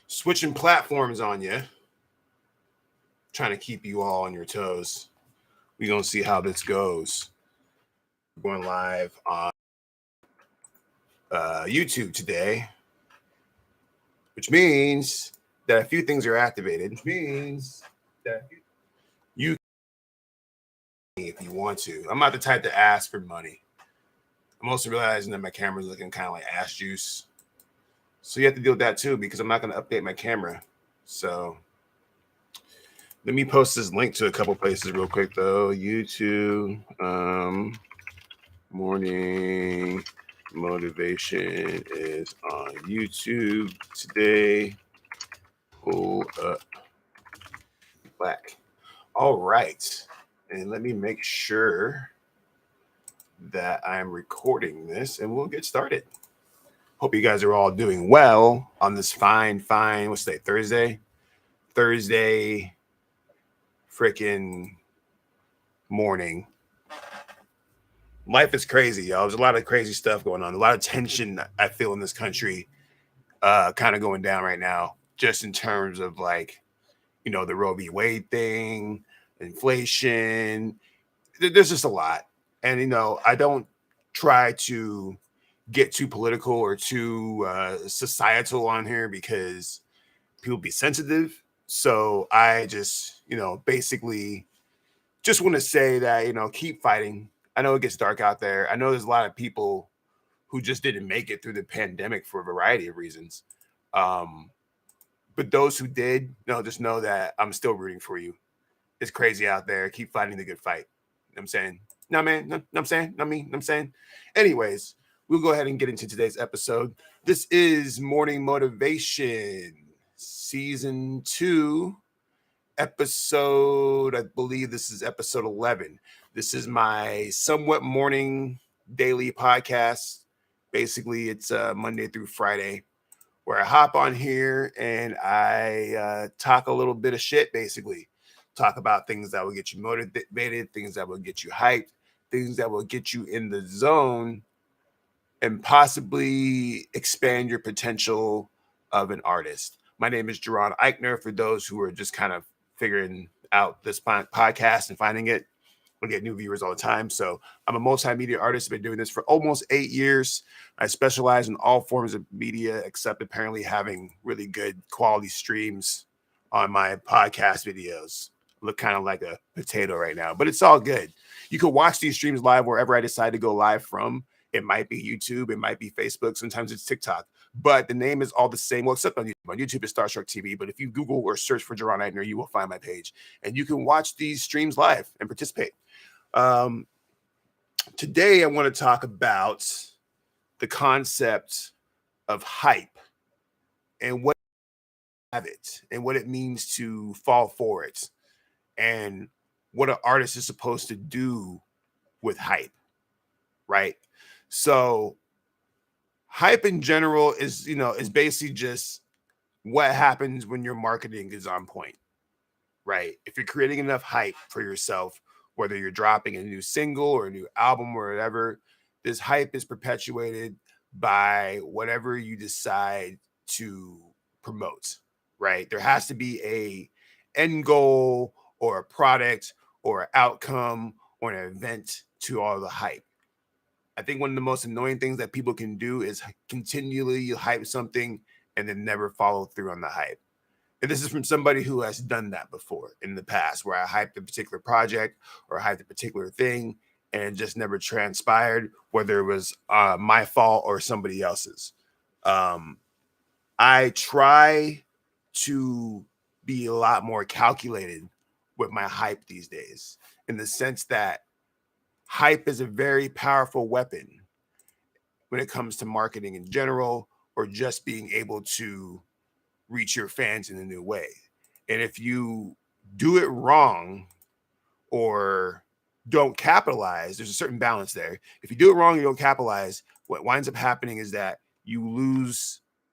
Switching platforms on you, trying to keep you all on your toes. We're going to see how this goes. We're going live on YouTube today, which means that a few things are activated, which means that you can, if you want to. I'm not the type to ask for money. I'm also realizing that my camera's looking kind of like ass juice. So you have to deal with that too, because I'm not going to update my camera. So let me post this link to a couple places real quick though. YouTube, morning motivation is on YouTube today. Pull up black. All right. And let me make sure that I'm recording this and we'll get started. Hope you guys are all doing well on this fine, what's today? Thursday freaking morning. Life is crazy, y'all. There's a lot of crazy stuff going on. A lot of tension I feel in this country kind of going down right now, just in terms of like, the Roe v. Wade thing, inflation. There's just a lot. And, I don't try to get too political or too societal on here because people be sensitive. So I just, basically just want to say that, keep fighting. I know it gets dark out there. I know there's a lot of people who just didn't make it through the pandemic for a variety of reasons. But those who did, just know that I'm still rooting for you. It's crazy out there. Keep fighting the good fight. You know what I'm saying? No, man. No, I'm saying? No, me. I'm saying? Anyways, we'll go ahead and get into today's episode. This is Morning Motivation, Season 2, episode, I believe this is episode 11. This is my somewhat morning daily podcast. Basically, it's Monday through Friday, where I hop on here and I talk a little bit of shit, basically. Talk about things that will get you motivated, things that will get you hyped, things that will get you in the zone, and possibly expand your potential of an artist. My name is Jaron Ikner. For those who are just kind of figuring out this podcast and finding it, we get new viewers all the time. So I'm a multimedia artist. I've been doing this for almost 8 years. I specialize in all forms of media, except apparently having really good quality streams on my podcast videos. Look kind of like a potato right now, but it's all good. You can watch these streams live wherever I decide to go live from. It might be YouTube, it might be Facebook, sometimes it's TikTok, but the name is all the same. Well, except on YouTube. On YouTube, it's Starstruck TV, but if you Google or search for Jaron Ikner, you will find my page, and you can watch these streams live and participate. Today, I want to talk about the concept of hype and what have it and what it means to fall for it and what an artist is supposed to do with hype, right? So hype in general is, is basically just what happens when your marketing is on point, right? If you're creating enough hype for yourself, whether you're dropping a new single or a new album or whatever, this hype is perpetuated by whatever you decide to promote, right? There has to be a end goal or a product or an outcome or an event to all the hype. I think one of the most annoying things that people can do is continually hype something and then never follow through on the hype. And this is from somebody who has done that before in the past, where I hyped a particular project or hyped a particular thing and it just never transpired, whether it was my fault or somebody else's. I try to be a lot more calculated with my hype these days, in the sense that hype is a very powerful weapon when it comes to marketing in general, or just being able to reach your fans in a new way. And if you do it wrong or don't capitalize, there's a certain balance there. If you do it wrong, you don't capitalize, what winds up happening is that you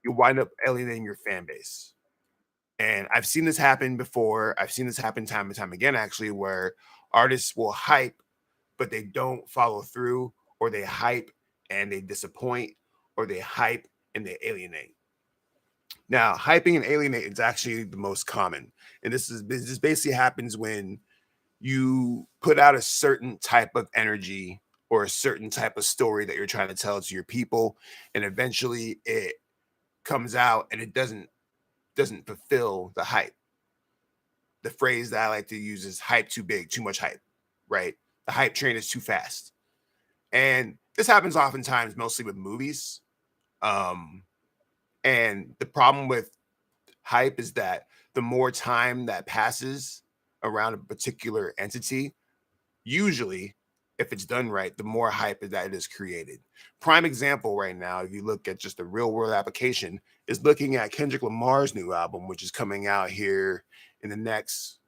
wind up alienating your fan base. And I've seen this happen before. I've seen this happen time and time again, actually, where artists will hype, but they don't follow through, or they hype and they disappoint, or they hype and they alienate. Now, hyping and alienate is actually the most common. And this basically happens when you put out a certain type of energy or a certain type of story that you're trying to tell to your people, and eventually it comes out and it doesn't fulfill the hype. The phrase that I like to use is hype too big, too much hype, right? The hype train is too fast. And this happens oftentimes mostly with movies. Um, and the problem with hype is that the more time that passes around a particular entity, usually, if it's done right, the more hype that it is created. Prime example right now, if you look at just the real world application, is looking at Kendrick Lamar's new album, which is coming out here in the next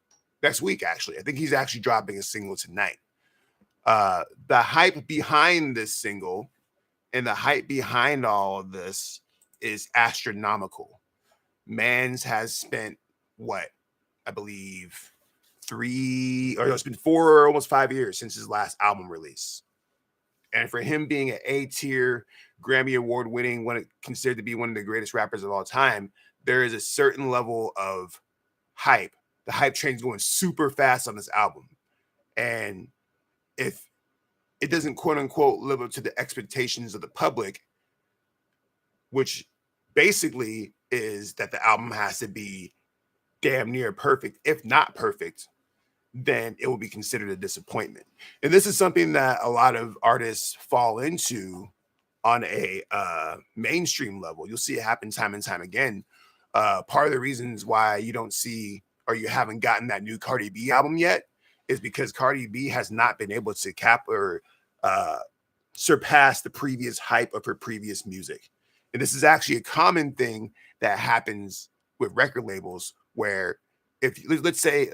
week. Actually, I think he's actually dropping a single tonight. The hype behind this single and the hype behind all of this is astronomical. Mans has spent what I believe three or no, it's been 4 almost 5 years since his last album release. And for him being an A tier, Grammy Award winning, one considered to be one of the greatest rappers of all time, there is a certain level of hype. The hype train's going super fast on this album. And if it doesn't quote unquote live up to the expectations of the public, which basically is that the album has to be damn near perfect, if not perfect, then it will be considered a disappointment. And this is something that a lot of artists fall into on a mainstream level. You'll see it happen time and time again. Part of the reasons why you don't see or you haven't gotten that new Cardi B album yet is because Cardi B has not been able to cap or surpass the previous hype of her previous music. And this is actually a common thing that happens with record labels where if let's say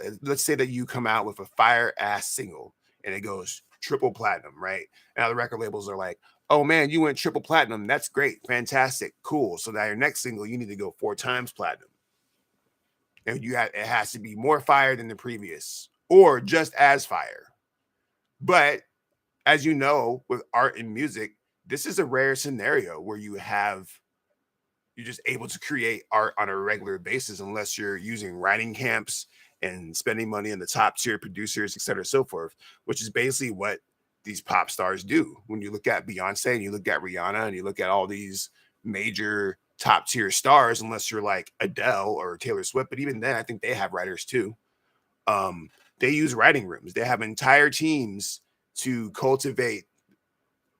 that you come out with a fire ass single and it goes triple platinum, right? Now the record labels are like, "Oh man, you went triple platinum. That's great, fantastic, cool. So now your next single, you need to go 4 times platinum, and it has to be more fire than the previous, or just as fire." But as you know, with art and music, this is a rare scenario where you're just able to create art on a regular basis unless you're using writing camps and spending money on the top tier producers, et cetera, so forth, which is basically what these pop stars do. When you look at Beyonce and you look at Rihanna and you look at all these major top tier stars, unless you're like Adele or Taylor Swift, but even then, I think they have writers too. Um, they use writing rooms. They have entire teams to cultivate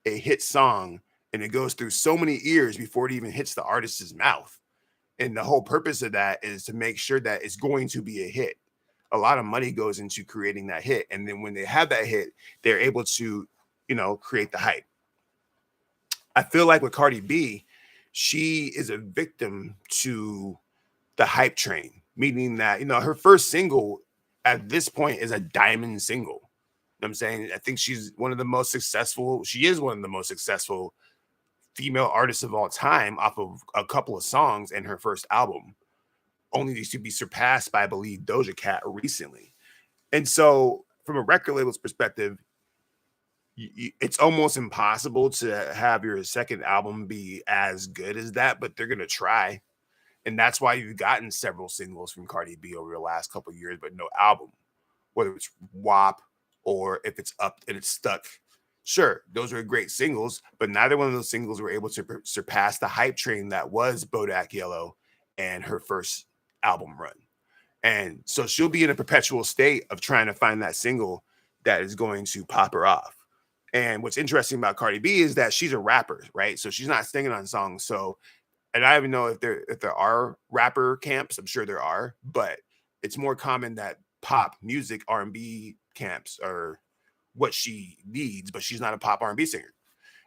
a hit song, and it goes through so many ears before it even hits the artist's mouth. And the whole purpose of that is to make sure that it's going to be a hit. A lot of money goes into creating that hit. And then when they have that hit, they're able to, create the hype. I feel like with Cardi B, she is a victim to the hype train, meaning that, her first single at this point is a diamond single. You know what I'm saying? I think she is one of the most successful female artists of all time off of a couple of songs in her first album, only to be surpassed by, I believe, Doja Cat recently. And so from a record label's perspective, it's almost impossible to have your second album be as good as that, but they're going to try. And that's why you've gotten several singles from Cardi B over the last couple of years, but no album, whether it's WAP or if it's Up and it's Stuck. Sure, those were great singles, but neither one of those singles were able to surpass the hype train that was Bodak Yellow and her first album run. And so she'll be in a perpetual state of trying to find that single that is going to pop her off. And what's interesting about Cardi B is that she's a rapper, right? So she's not singing on songs. So, and I don't even know if there are rapper camps. I'm sure there are, but it's more common that pop music, R&B camps are what she needs, but she's not a pop R&B singer.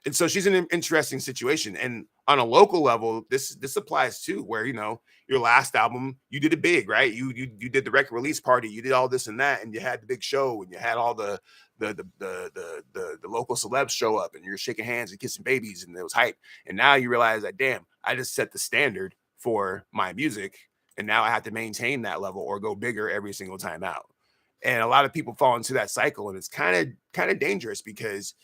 And so she's in an interesting situation. And on a local level, this applies too, where your last album, you did it big, right? You did the record release party, you did all this and that, and you had the big show, and you had all the local celebs show up, and you're shaking hands and kissing babies, and it was hype. And now you realize that, damn, I just set the standard for my music, and now I have to maintain that level or go bigger every single time out. And a lot of people fall into that cycle, and it's kind of dangerous because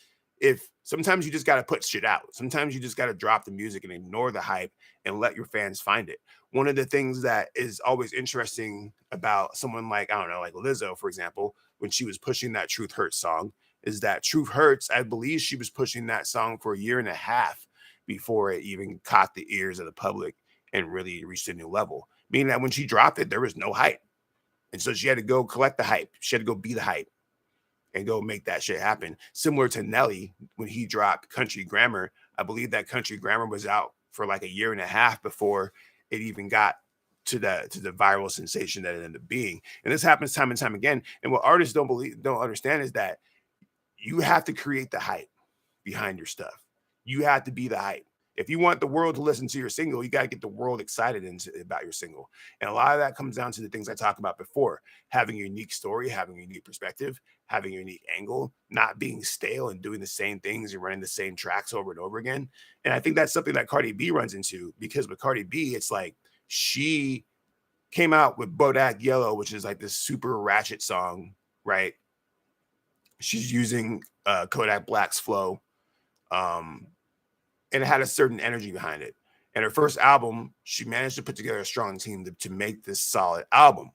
if sometimes you just got to put shit out. Sometimes you just got to drop the music and ignore the hype and let your fans find it. One of the things that is always interesting about someone like, I don't know, like Lizzo, for example, when she was pushing that Truth Hurts song, is that Truth Hurts, I believe she was pushing that song for a year and a half before it even caught the ears of the public and really reached a new level. Meaning that when she dropped it, there was no hype. And so she had to go collect the hype. She had to go be the hype and go make that shit happen. Similar to Nelly, when he dropped Country Grammar, I believe that Country Grammar was out for like a year and a half before it even got to the viral sensation that it ended up being. And this happens time and time again. And what artists don't understand is that you have to create the hype behind your stuff. You have to be the hype. If you want the world to listen to your single, you got to get the world excited about your single. And a lot of that comes down to the things I talked about before: having a unique story, having a unique perspective, having a unique angle, not being stale and doing the same things and running the same tracks over and over again. And I think that's something that Cardi B runs into, because with Cardi B, it's like she came out with Bodak Yellow, which is like this super ratchet song, right? She's using Kodak Black's flow. And it had a certain energy behind it. And her first album, she managed to put together a strong team to make this solid album.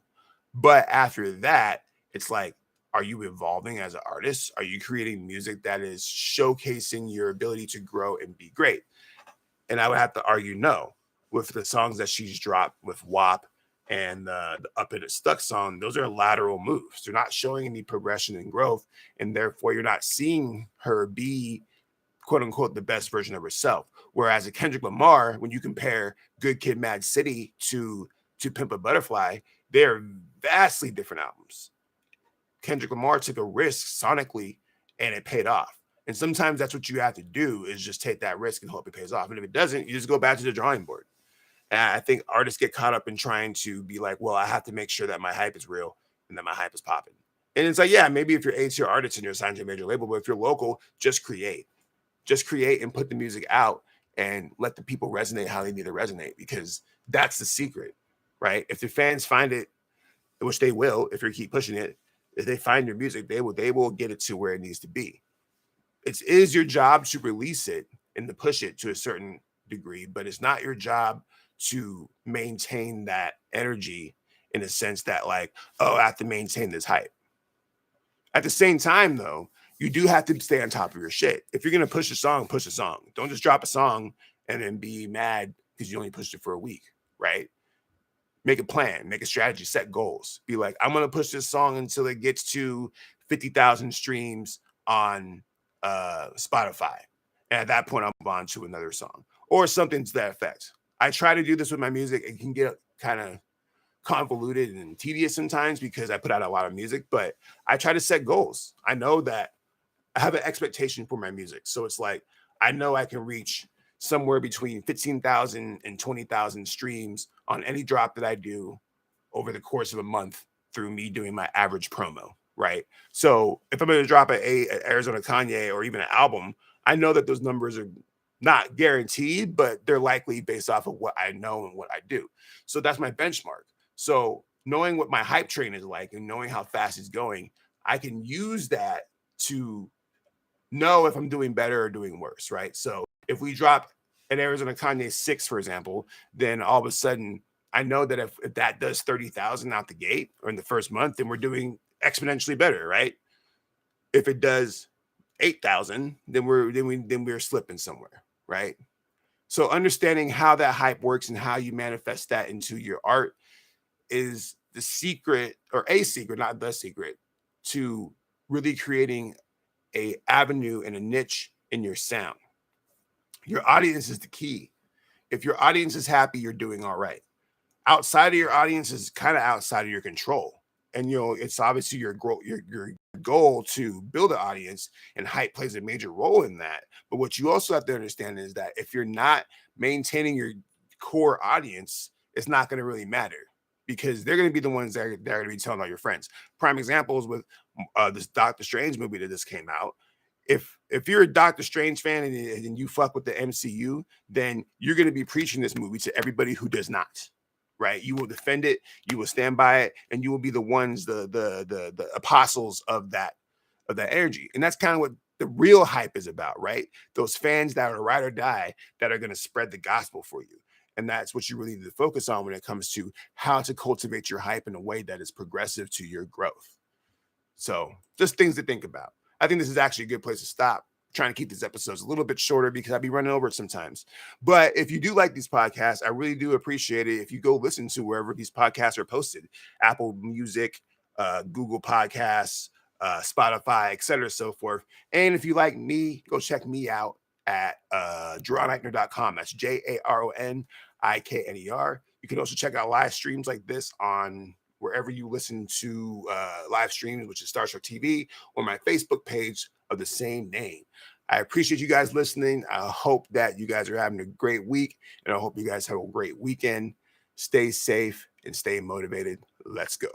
But after that, it's like, are you evolving as an artist? Are you creating music that is showcasing your ability to grow and be great? And I would have to argue no. With the songs that she's dropped with WAP and the Up in It Stuck song, those are lateral moves. They're not showing any progression and growth. And therefore, you're not seeing her be, quote unquote, the best version of herself. Whereas a Kendrick Lamar, when you compare Good Kid, Mad City to Pimp a Butterfly, they're vastly different albums. Kendrick Lamar took a risk sonically and it paid off. And sometimes that's what you have to do, is just take that risk and hope it pays off. And if it doesn't, you just go back to the drawing board. And I think artists get caught up in trying to be like, well, I have to make sure that my hype is real and that my hype is popping. And it's like, yeah, maybe if you're A-tier artist and you're signed to a major label, but if you're local, just create. Just create and put the music out and let the people resonate how they need to resonate, because that's the secret, right? If the fans find it, which they will, if you keep pushing it, if they find your music, they will get it to where it needs to be. It is your job to release it and to push it to a certain degree, but it's not your job to maintain that energy in a sense that like, oh, I have to maintain this hype. At the same time, though, you do have to stay on top of your shit. If you're going to push a song, push a song. Don't just drop a song and then be mad because you only pushed it for a week, right? Make a plan, make a strategy, set goals. Be like, I'm going to push this song until it gets to 50,000 streams on Spotify. And at that point, I'll move on to another song or something to that effect. I try to do this with my music. It can get kind of convoluted and tedious sometimes because I put out a lot of music, but I try to set goals. I know that I have an expectation for my music. So it's like, I know I can reach somewhere between 15,000 and 20,000 streams on any drop that I do over the course of a month through me doing my average promo, right? So if I'm going to drop an Arizona Kanye or even an album, I know that those numbers are not guaranteed, but they're likely based off of what I know and what I do. So that's my benchmark. So knowing what my hype train is like and knowing how fast it's going, I can use that to know if I'm doing better or doing worse, right? So if we drop an Arizona Kanye 6, for example, then all of a sudden I know that if that does 30,000 out the gate or in the first month, then we're doing exponentially better, right? If it does 8,000, then we're slipping somewhere, right? So understanding how that hype works and how you manifest that into your art is the secret, or a secret, not the secret, to really creating a avenue and a niche in your sound. Your audience is the key. If your audience is happy, you're doing all right. Outside of your audience is kind of outside of your control. And it's obviously your goal to build an audience, and hype plays a major role in that. But what you also have to understand is that if you're not maintaining your core audience, it's not going to really matter, because they're going to be the ones that are going to be telling all your friends. Prime examples with this Doctor Strange movie that just came out. If you're a Doctor Strange fan and you fuck with the MCU, then you're going to be preaching this movie to everybody who does not, right? You will defend it, you will stand by it, and you will be the ones, the apostles of that energy. And that's kind of what the real hype is about, right? Those fans that are ride or die that are going to spread the gospel for you. And that's what you really need to focus on when it comes to how to cultivate your hype in a way that is progressive to your growth. So just things to think about. I think this is actually a good place to stop. Trying to keep these episodes a little bit shorter because I'd be running over it sometimes. But if you do like these podcasts, I really do appreciate it if you go listen to wherever these podcasts are posted: Apple Music, Google Podcasts, Spotify, etc., so forth. And if you like me, go check me out at JaronIkner.com. That's JaronIkner. You can also check out live streams like this on wherever you listen to live streams, which is Starstruck TV, or my Facebook page of the same name. I appreciate you guys listening. I hope that you guys are having a great week, and I hope you guys have a great weekend. Stay safe and stay motivated. Let's go.